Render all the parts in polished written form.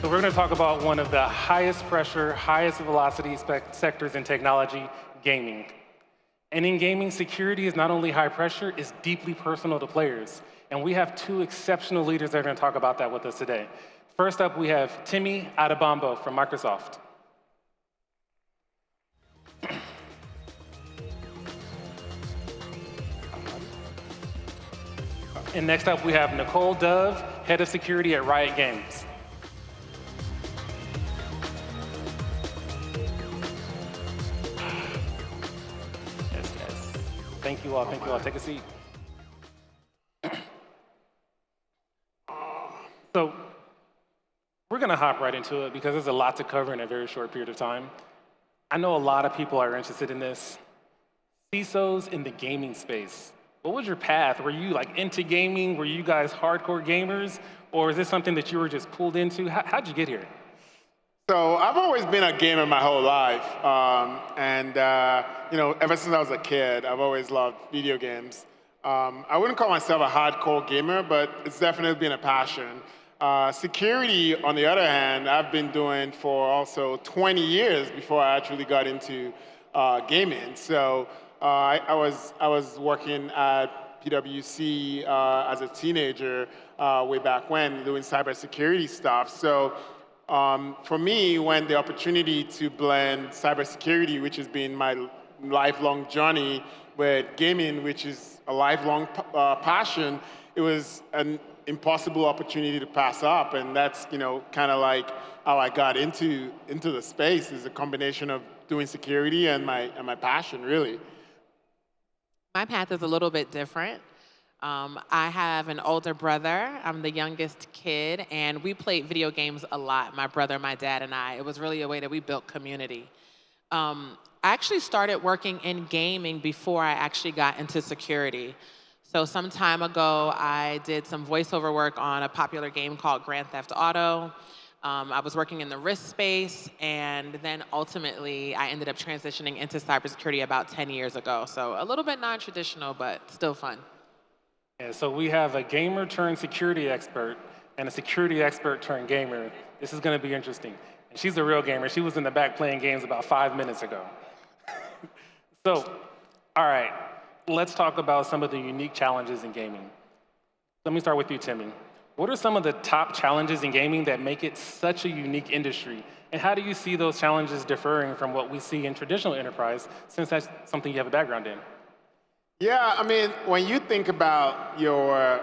So we're going to talk about one of the highest pressure, highest velocity sectors in technology, gaming. And in gaming, security is not only high pressure, it's deeply personal to players. And we have two exceptional leaders that are going to talk about that with us today. First up, we have Temi Adebambo from Microsoft. And next up, we have Nicole Dove, Head of Security at Riot Games. Yes. Thank you all, thank you all. Take a seat. So we're gonna hop right into it because there's a lot to cover in a very short period of time. I know a lot of people are interested in this. CISOs in the gaming space. What was your path? Were you like into gaming? Were you guys hardcore gamers? Or is this something that you were just pulled into? How'd you get here? So I've always been a gamer my whole life. Ever since I was a kid, I've always loved video games. I wouldn't call myself a hardcore gamer, but it's definitely been a passion. Security, on the other hand, I've been doing for also 20 years before I actually got into gaming. So I was working at PwC as a teenager way back when, doing cybersecurity stuff. So for me, when the opportunity to blend cybersecurity, which has been my lifelong journey, with gaming, which is a lifelong passion, it was an impossible opportunity to pass up, and that's kind of like how I got into the space, is a combination of doing security and my passion, really. My path is a little bit different. I have an older brother. I'm the youngest kid, and we played video games a lot, my brother, my dad, and I. It was really a way that we built community. I actually started working in gaming before I actually got into security. So some time ago, I did some voiceover work on a popular game called Grand Theft Auto. I was working in the risk space, and then ultimately, I ended up transitioning into cybersecurity about 10 years ago. So a little bit non-traditional, but still fun. Yeah, so we have a gamer turned security expert and a security expert turned gamer. This is going to be interesting. And she's a real gamer. She was in the back playing games about 5 minutes ago. So, all right, let's talk about some of the unique challenges in gaming. Let me start with you, Temi. What are some of the top challenges in gaming that make it such a unique industry? And how do you see those challenges differing from what we see in traditional enterprise, since that's something you have a background in? Yeah, I mean, when you think about your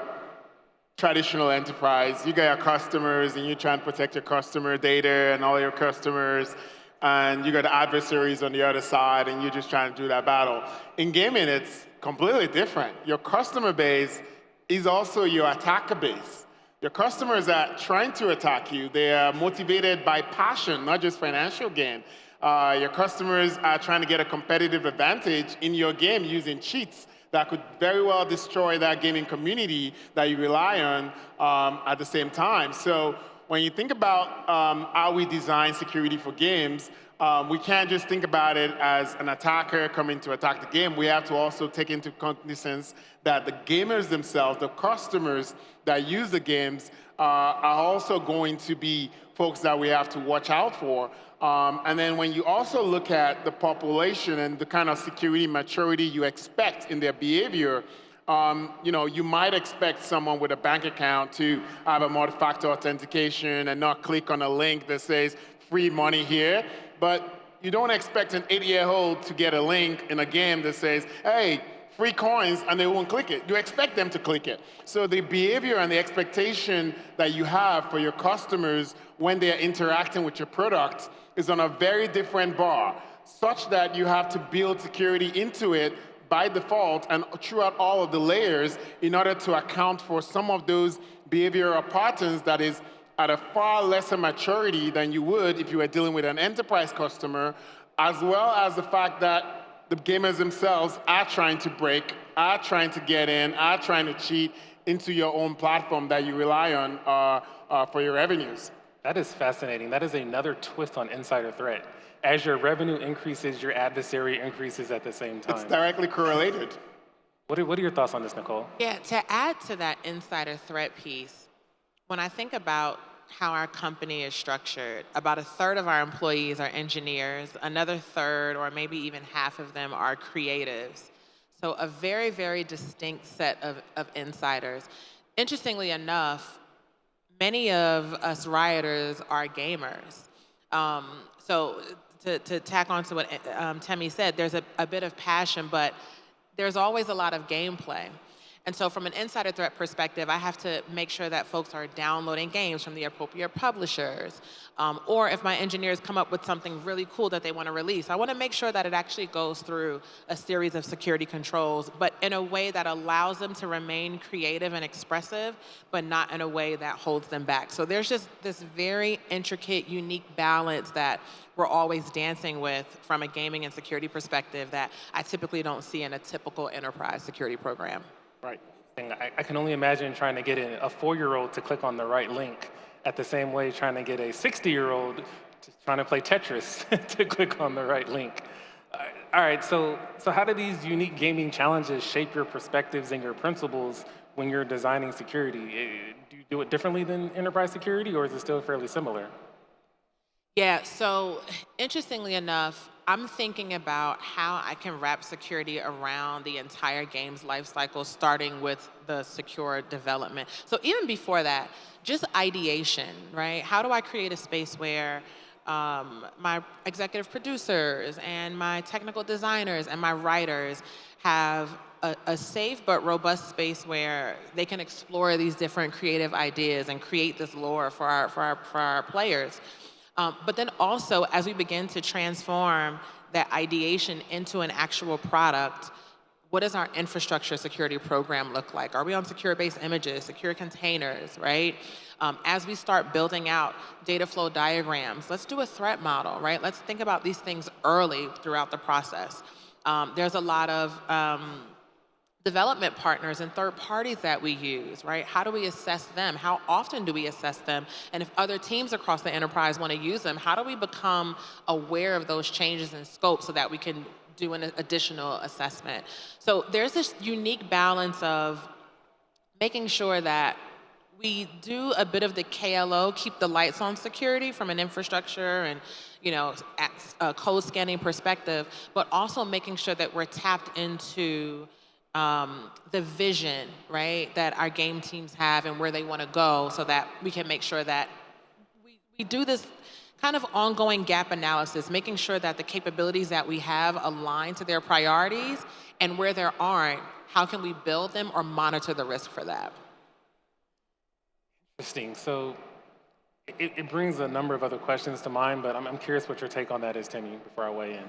traditional enterprise, you got your customers and you try and protect your customer data and all your customers, and you got adversaries on the other side, and you're just trying to do that battle. In gaming, it's completely different. Your customer base is also your attacker base. Your customers are trying to attack you. They are motivated by passion, not just financial gain. Your customers are trying to get a competitive advantage in your game using cheats that could very well destroy that gaming community that you rely on at the same time. So when you think about how we design security for games, we can't just think about it as an attacker coming to attack the game. We have to also take into cognizance that the gamers themselves, the customers that use the games, are also going to be folks that we have to watch out for. And then when you also look at the population and the kind of security maturity you expect in their behavior, you might expect someone with a bank account to have a multi-factor authentication and not click on a link that says free money here. But you don't expect an 8-year-old to get a link in a game that says, hey, free coins, and they won't click it. You expect them to click it. So the behavior and the expectation that you have for your customers when they're interacting with your product is on a very different bar, such that you have to build security into it by default and throughout all of the layers in order to account for some of those behavioral patterns that is at a far lesser maturity than you would if you were dealing with an enterprise customer, as well as the fact that the gamers themselves are trying to break, are trying to get in, are trying to cheat into your own platform that you rely on for your revenues. That is fascinating. That is another twist on insider threat. As your revenue increases, your adversary increases at the same time. It's directly correlated. What are your thoughts on this, Nicole? Yeah, to add to that insider threat piece, when I think about how our company is structured, about a third of our employees are engineers, another third, or maybe even half of them, are creatives. So a very, very distinct set of insiders. Interestingly enough, many of us rioters are gamers. So to tack on to what Temi said, there's a bit of passion, but there's always a lot of gameplay. And so from an insider threat perspective, I have to make sure that folks are downloading games from the appropriate publishers. Or if my engineers come up with something really cool that they want to release, I want to make sure that it actually goes through a series of security controls, but in a way that allows them to remain creative and expressive, but not in a way that holds them back. So there's just this very intricate, unique balance that we're always dancing with from a gaming and security perspective that I typically don't see in a typical enterprise security program. Right. I can only imagine trying to get a 4-year-old to click on the right link at the same way trying to get a 60-year-old trying to play Tetris to click on the right link. All right, so how do these unique gaming challenges shape your perspectives and your principles when you're designing security? Do you do it differently than enterprise security, or is it still fairly similar? Yeah, so interestingly enough, I'm thinking about how I can wrap security around the entire game's lifecycle, starting with the secure development. So even before that, just ideation, right? How do I create a space where my executive producers and my technical designers and my writers have a safe but robust space where they can explore these different creative ideas and create this lore for our players? But then also, as we begin to transform that ideation into an actual product, what does our infrastructure security program look like? Are we on secure base images, secure containers, right? As we start building out data flow diagrams, let's do a threat model, right? Let's think about these things early throughout the process. There's a lot of development partners and third parties that we use, right? How do we assess them? How often do we assess them? And if other teams across the enterprise want to use them, how do we become aware of those changes in scope so that we can do an additional assessment? So there's this unique balance of making sure that we do a bit of the KLO, keep the lights on security from an infrastructure and code scanning perspective, but also making sure that we're tapped into the vision, right, that our game teams have and where they want to go so that we can make sure that we do this kind of ongoing gap analysis, making sure that the capabilities that we have align to their priorities, and where there aren't, how can we build them or monitor the risk for that? Interesting. So it brings a number of other questions to mind, but I'm curious what your take on that is, Temi, before I weigh in.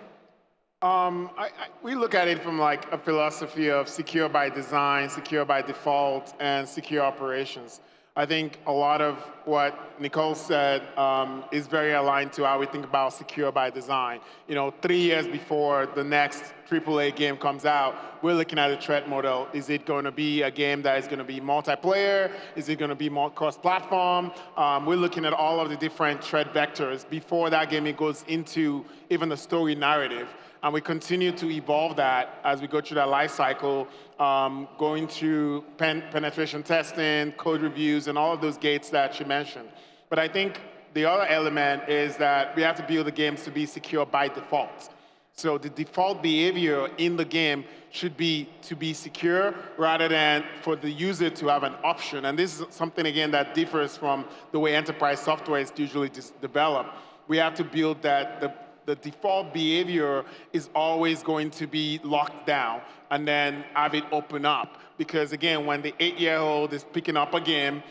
We look at it from like a philosophy of secure by design, secure by default, and secure operations. I think a lot of what Nicole said is very aligned to how we think about secure by design. 3 years before the next AAA game comes out, we're looking at a threat model. Is it going to be a game that is going to be multiplayer? Is it going to be more cross-platform? We're looking at all of the different threat vectors before that game goes into even the story narrative. And we continue to evolve that as we go through that life cycle, going through penetration testing, code reviews, and all of those gates that you mentioned. But I think the other element is that we have to build the games to be secure by default. So the default behavior in the game should be to be secure rather than for the user to have an option. And this is something, again, that differs from the way enterprise software is usually developed. We have to build that the default behavior is always going to be locked down and then have it open up. Because again, when the 8-year-old is picking up a game,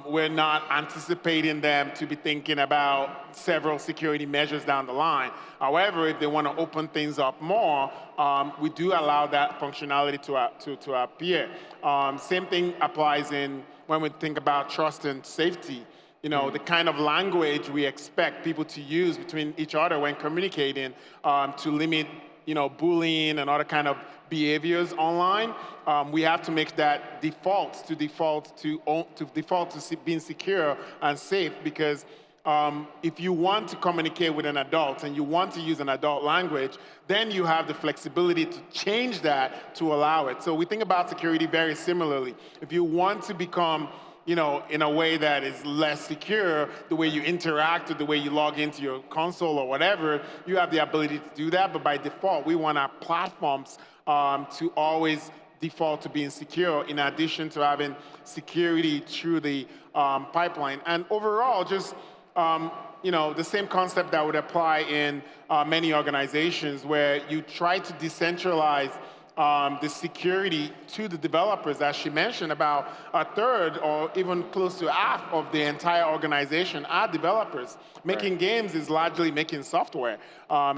we're not anticipating them to be thinking about several security measures down the line. However, if they want to open things up more, we do allow that functionality to appear. Same thing applies when we think about trust and safety. The kind of language we expect people to use between each other when communicating to limit, bullying and other kind of behaviors online. We have to make that default to being secure and safe, because if you want to communicate with an adult and you want to use an adult language, then you have the flexibility to change that to allow it. So we think about security very similarly. If you want to become in a way that is less secure, the way you interact or the way you log into your console or whatever, you have the ability to do that. But by default, we want our platforms to always default to being secure, in addition to having security through the pipeline. And overall, just the same concept that would apply in many organizations, where you try to decentralize the security to the developers. As she mentioned, about a third or even close to half of the entire organization are developers. Making games is largely making software.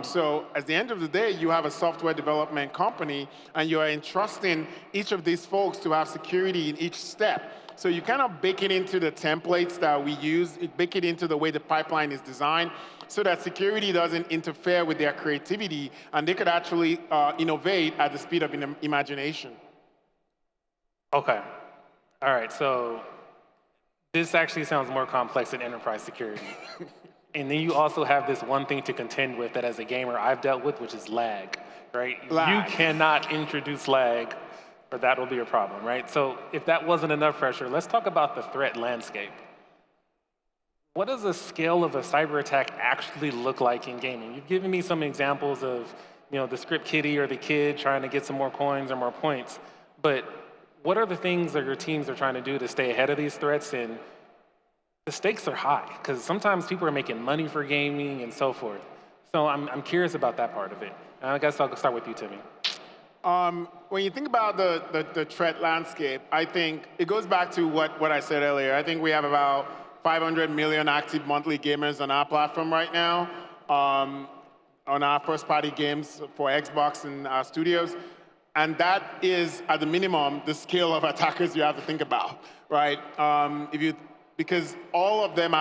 So at the end of the day, you have a software development company, and you are entrusting each of these folks to have security in each step. So you kind of bake it into the templates that we use, bake it into the way the pipeline is designed, so that security doesn't interfere with their creativity, and they could actually innovate at the speed of imagination. Okay. All right, so this actually sounds more complex than enterprise security. And then you also have this one thing to contend with that as a gamer I've dealt with, which is lag, right? Lag. You cannot introduce lag, or that will be a problem, right? So if that wasn't enough pressure, let's talk about the threat landscape. What does the scale of a cyber attack actually look like in gaming? You've given me some examples of, the script kiddie or the kid trying to get some more coins or more points, but what are the things that your teams are trying to do to stay ahead of these threats? And the stakes are high, because sometimes people are making money for gaming and so forth. So I'm curious about that part of it. And I guess I'll start with you, Temi. When you think about the threat landscape, I think it goes back to what I said earlier. I think we have about 500 million active monthly gamers on our platform right now, on our first-party games for Xbox and our studios. And that is, at the minimum, the scale of attackers you have to think about, right? Because all of them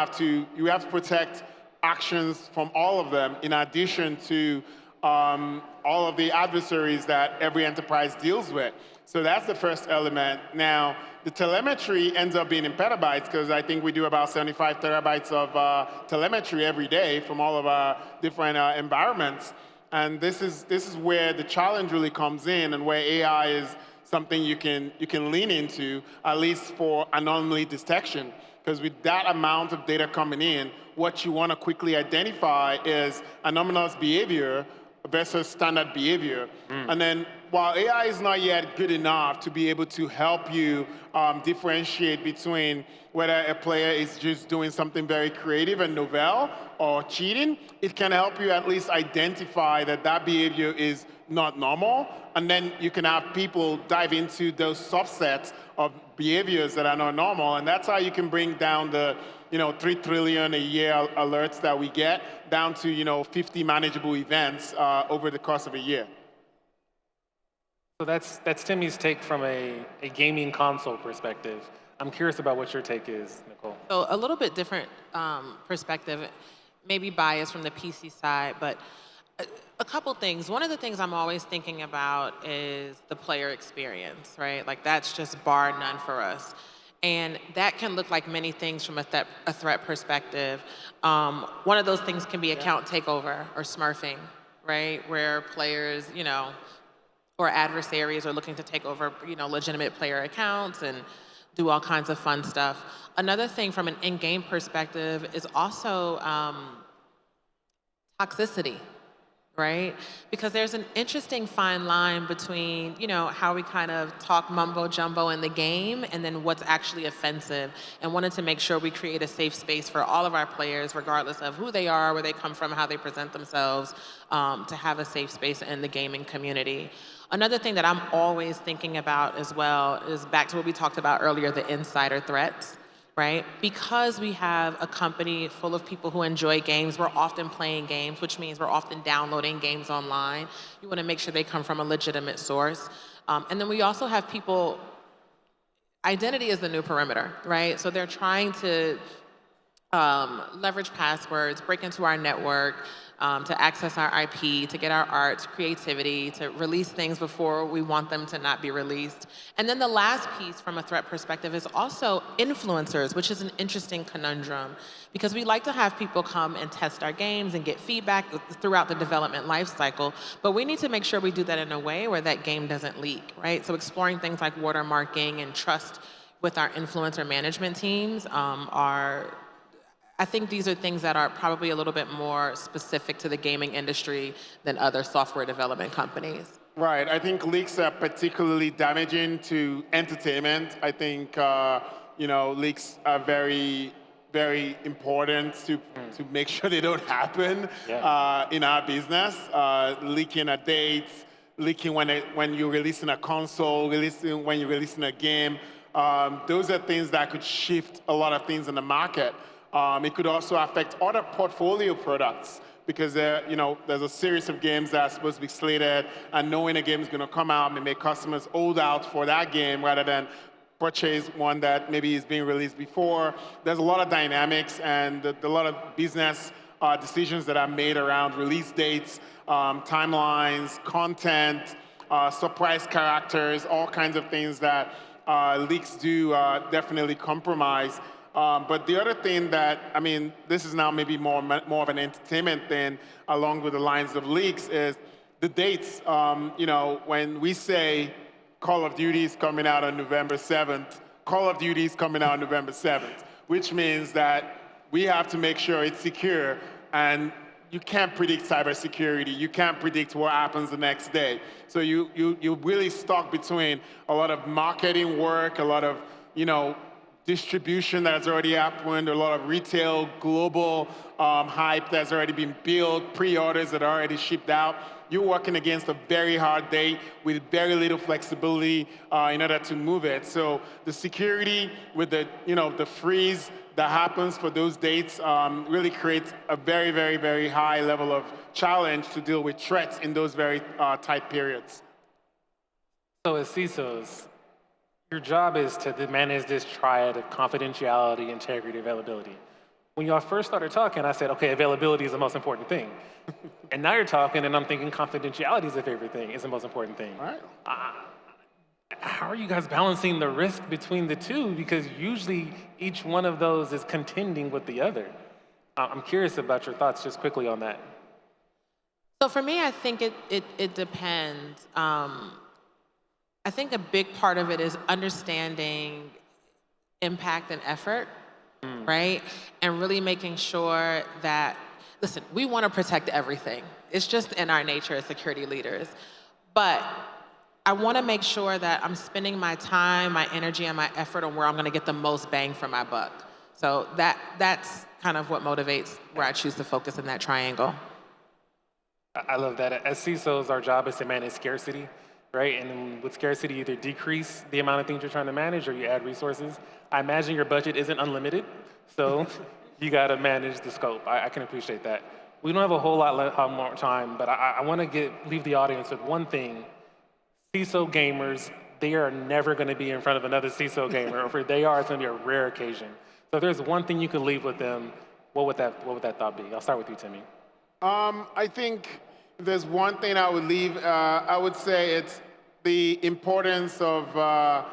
you have to protect actions from all of them, in addition to all of the adversaries that every enterprise deals with. So that's the first element. Now, the telemetry ends up being in petabytes, because I think we do about 75 terabytes of telemetry every day from all of our different environments. And this is where the challenge really comes in, and where AI is something you can lean into, at least for anomaly detection. Because with that amount of data coming in, what you want to quickly identify is anomalous behavior versus standard behavior. And then, while AI is not yet good enough to be able to help you differentiate between whether a player is just doing something very creative and novel or cheating, it can help you at least identify that behavior is not normal. And then you can have people dive into those subsets of behaviors that are not normal. And that's how you can bring down the 3 trillion a year alerts that we get down to 50 manageable events over the course of a year. So that's Temi's take from a gaming console perspective. I'm curious about what your take is, Nicole. So a little bit different perspective, maybe biased from the PC side, but a couple things. One of the things I'm always thinking about is the player experience, right? Like, that's just bar none for us. And that can look like many things from a threat perspective. One of those things can be account takeover or smurfing, right? Where players, or adversaries are looking to take over, legitimate player accounts and do all kinds of fun stuff. Another thing from an in-game perspective is also toxicity, right? Because there's an interesting fine line between, how we kind of talk mumbo jumbo in the game and then what's actually offensive, and wanted to make sure we create a safe space for all of our players, regardless of who they are, where they come from, how they present themselves, to have a safe space in the gaming community. Another thing that I'm always thinking about as well is back to what we talked about earlier, the insider threats, right? Because we have a company full of people who enjoy games, we're often playing games, which means we're often downloading games online. You want to make sure they come from a legitimate source. And then we also have people, identity is the new perimeter, right? So they're trying to leverage passwords, break into our network, to access our IP, to get our art, creativity, to release things before we want them to not be released. And then the last piece from a threat perspective is also influencers, which is an interesting conundrum, because we like to have people come and test our games and get feedback throughout the development life cycle, but we need to make sure we do that in a way where that game doesn't leak, right? So exploring things like watermarking and trust with our influencer management teams I think these are things that are probably a little bit more specific to the gaming industry than other software development companies. Right. I think leaks are particularly damaging to entertainment. I think leaks are very, very important to make sure they don't happen in our business. Leaking a date, leaking when you're releasing a console, when you're releasing a game. Those are things that could shift a lot of things in the market. It could also affect other portfolio products because there's a series of games that are supposed to be slated, and knowing a game is going to come out may make customers hold out for that game rather than purchase one that maybe is being released before. There's a lot of dynamics and a lot of business decisions that are made around release dates, timelines, content, surprise characters, all kinds of things that leaks do definitely compromise. But the other thing that, this is now maybe more of an entertainment thing along with the lines of leaks is the dates. When we say Call of Duty is coming out on November 7th, Call of Duty is coming out on November 7th, which means that we have to make sure it's secure, and you can't predict cybersecurity. You can't predict what happens the next day. So you're really stuck between a lot of marketing work, a lot of, distribution that's already happened, a lot of retail, global hype that's already been built, pre-orders that are already shipped out. You're working against a very hard date with very little flexibility in order to move it. So the security with the freeze that happens for those dates really creates a very, very, very high level of challenge to deal with threats in those very tight periods. So as CISOs, your job is to manage this triad of confidentiality, integrity, availability. When y'all first started talking, I said, okay, availability is the most important thing. And now you're talking, and I'm thinking confidentiality is the favorite thing, is the most important thing. All right. How are you guys balancing the risk between the two? Because usually each one of those is contending with the other. I'm curious about your thoughts just quickly on that. So for me, I think it depends. I think a big part of it is understanding impact and effort, right? And really making sure that, listen, we want to protect everything. It's just in our nature as security leaders. But I want to make sure that I'm spending my time, my energy, and my effort on where I'm going to get the most bang for my buck. So that's kind of what motivates where I choose to focus in that triangle. I love that. As CISOs, our job is to manage scarcity, right? And with scarcity, you either decrease the amount of things you're trying to manage or you add resources. I imagine your budget isn't unlimited, so you got to manage the scope. I can appreciate that. We don't have a whole lot more time, but I want to leave the audience with one thing. CISO gamers, they are never going to be in front of another CISO gamer, or if they are, it's going to be a rare occasion. So if there's one thing you could leave with them, what would that thought be? I'll start with you, Temi. I think if there's one thing I would leave, I would say it's the importance of a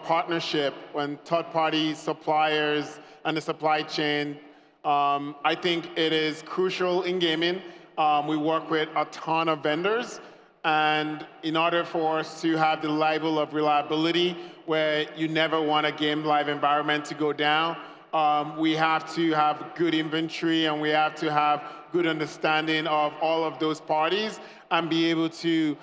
partnership when third-party suppliers and the supply chain. I think it is crucial in gaming. We work with a ton of vendors, and in order for us to have the level of reliability where you never want a game live environment to go down, we have to have good inventory and we have to have good understanding of all of those parties and be able to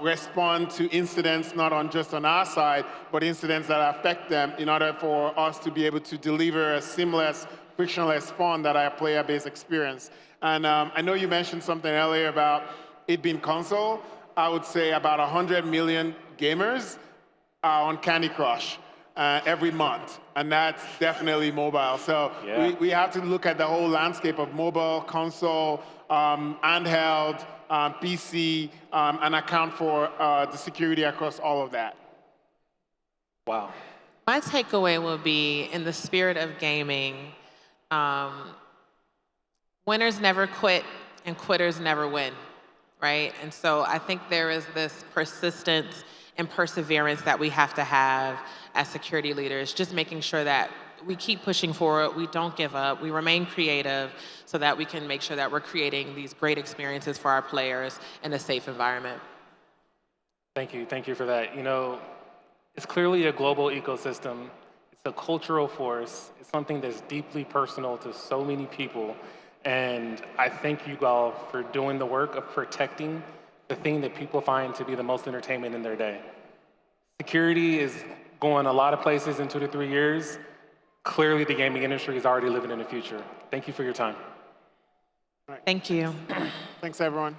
respond to incidents not just on our side, but incidents that affect them in order for us to be able to deliver a seamless, frictionless, fun that our player-based experience. And I know you mentioned something earlier about it being console. I would say about 100 million gamers are on Candy Crush every month, and that's definitely mobile. So we have to look at the whole landscape of mobile, console, handheld, PC, and account for the security across all of that. Wow. My takeaway will be, in the spirit of gaming, winners never quit and quitters never win, right? And so I think there is this persistence and perseverance that we have to have as security leaders, just making sure that we keep pushing forward, we don't give up, we remain creative so that we can make sure that we're creating these great experiences for our players in a safe environment. Thank you for that. It's clearly a global ecosystem. It's a cultural force. It's something that's deeply personal to so many people. And I thank you all for doing the work of protecting the thing that people find to be the most entertainment in their day. Security is going a lot of places in 2 to 3 years. Clearly, the gaming industry is already living in the future. Thank you for your time. Thank you. Thanks, everyone.